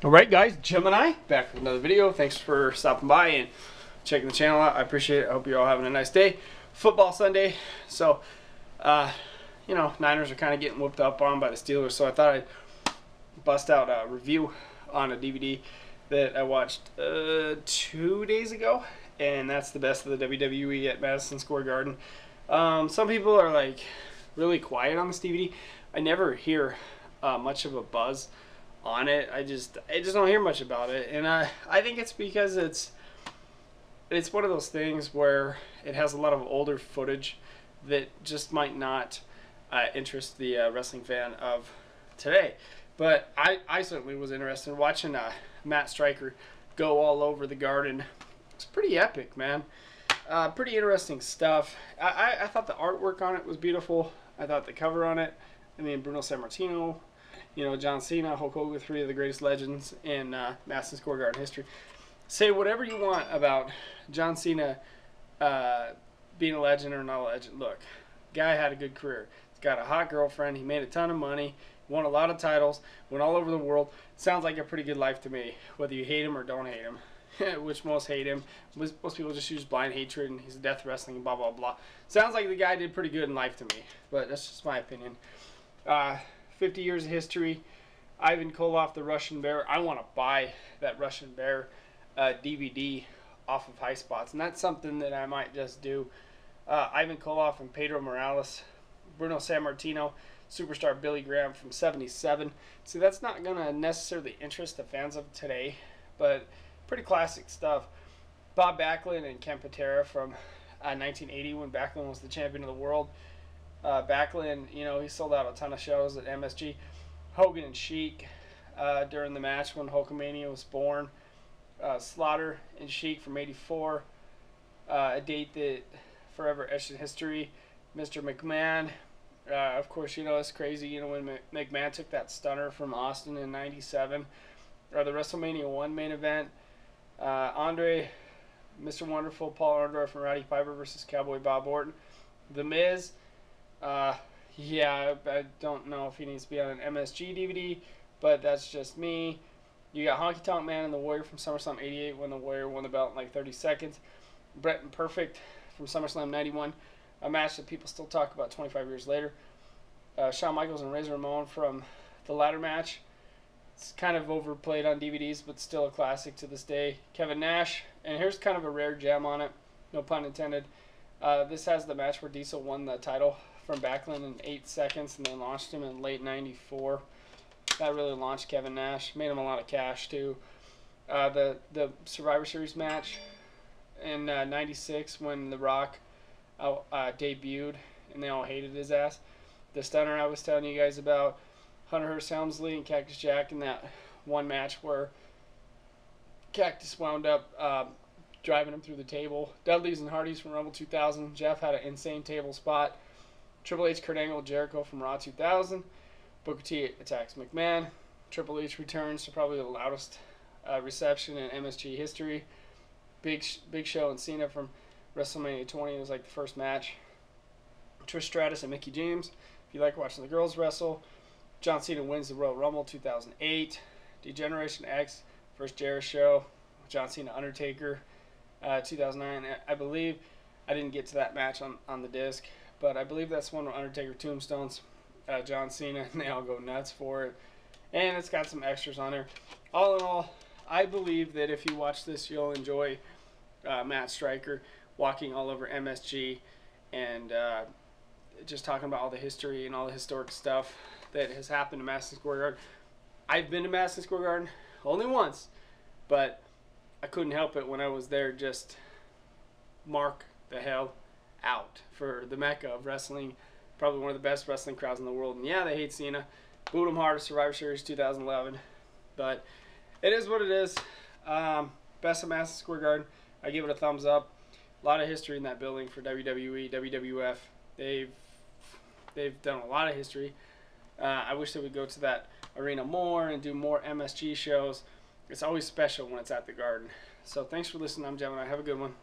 Alright guys, Gemini, back with another video. Thanks for stopping by and checking the channel out. I appreciate it. I hope you're all having a nice day. Football Sunday. So, you know, Niners are kind of getting whooped up on by the Steelers. So I thought I'd bust out a review on a DVD that I watched 2 days ago. And that's the best of the WWE at Madison Square Garden. Some people are like really quiet on this DVD. I never hear much of a buzz on it. I just don't hear much about it, and I think it's because it's one of those things where it has a lot of older footage that just might not interest the wrestling fan of today. But I certainly was interested in watching Matt Striker go all over the Garden. It's pretty epic, man. Pretty interesting stuff. I thought the artwork on it was beautiful. I thought the cover on it, I mean, Bruno Sammartino, you know, John Cena, Hulk Hogan, three of the greatest legends in Madison Square Garden history. Say whatever you want about John Cena being a legend or not a legend. Look, guy had a good career. He's got a hot girlfriend. He made a ton of money. Won a lot of titles. Went all over the world. Sounds like a pretty good life to me, whether you hate him or don't hate him. Which most hate him. Most people just use blind hatred and he's a death wrestling and blah, blah, blah. Sounds like the guy did pretty good in life to me. But that's just my opinion. 50 years of history. Ivan Koloff, the Russian Bear. I want to buy that Russian Bear DVD off of High Spots, and that's something that I might just do. Ivan Koloff and Pedro Morales, Bruno Sammartino, superstar Billy Graham from '77. See, that's not going to necessarily interest the fans of today, but pretty classic stuff. Bob Backlund and Ken Patera from 1980 when Backlund was the champion of the world. Backlund, you know, he sold out a ton of shows at MSG. Hogan and Sheik during the match when Hulkamania was born. Slaughter and Sheik from '84, a date that forever etched in history. Mr. McMahon, of course, you know, it's crazy, you know, when McMahon took that stunner from Austin in '97. The WrestleMania 1 main event. Andre, Mr. Wonderful, Paul Orndorff from Roddy Piper versus Cowboy Bob Orton. The Miz. Yeah, I don't know if he needs to be on an MSG DVD, but that's just me. You got Honky Tonk Man and the Warrior from SummerSlam '88 when the Warrior won the belt in like 30 seconds. Bret and Perfect from SummerSlam '91, a match that people still talk about 25 years later. Shawn Michaels and Razor Ramon from the ladder match. It's kind of overplayed on DVDs, but still a classic to this day. Kevin Nash, and here's kind of a rare gem on it, no pun intended. This has the match where Diesel won the title from Backlund in 8 seconds and then launched him in late '94. That really launched Kevin Nash. Made him a lot of cash too. The Survivor Series match in '96 when The Rock debuted and they all hated his ass. The stunner I was telling you guys about. Hunter Hearst Helmsley and Cactus Jack in that one match where Cactus wound up driving him through the table. Dudley's and Hardys from Rumble 2000. Jeff had an insane table spot. Triple H, Kurt Angle, Jericho from Raw 2000. Booker T attacks McMahon. Triple H returns to probably the loudest reception in MSG history. Big Show and Cena from WrestleMania 20 was like the first match. Trish Stratus and Mickie James. If you like watching the girls wrestle. John Cena wins the Royal Rumble 2008. Degeneration X first Jarrett Show. John Cena Undertaker 2009. I believe I didn't get to that match on the disc, but I believe that's one where Undertaker tombstones John Cena, and they all go nuts for it. And it's got some extras on there. All in all, I believe that if you watch this, you'll enjoy Matt Striker walking all over MSG and just talking about all the history and all the historic stuff that has happened to Madison Square Garden. I've been to Madison Square Garden only once, but I couldn't help it when I was there. Just mark the hell out for the mecca of wrestling. Probably one of the best wrestling crowds in the world. And yeah, they hate Cena. Booed him hard at Survivor Series 2011. But it is what it is. Best of Madison Square Garden. I give it a thumbs up. A lot of history in that building for WWE, WWF. They've done a lot of history. I wish they would go to that arena more and do more MSG shows. It's always special when it's at the Garden. So thanks for listening. I'm Gemini. Have a good one.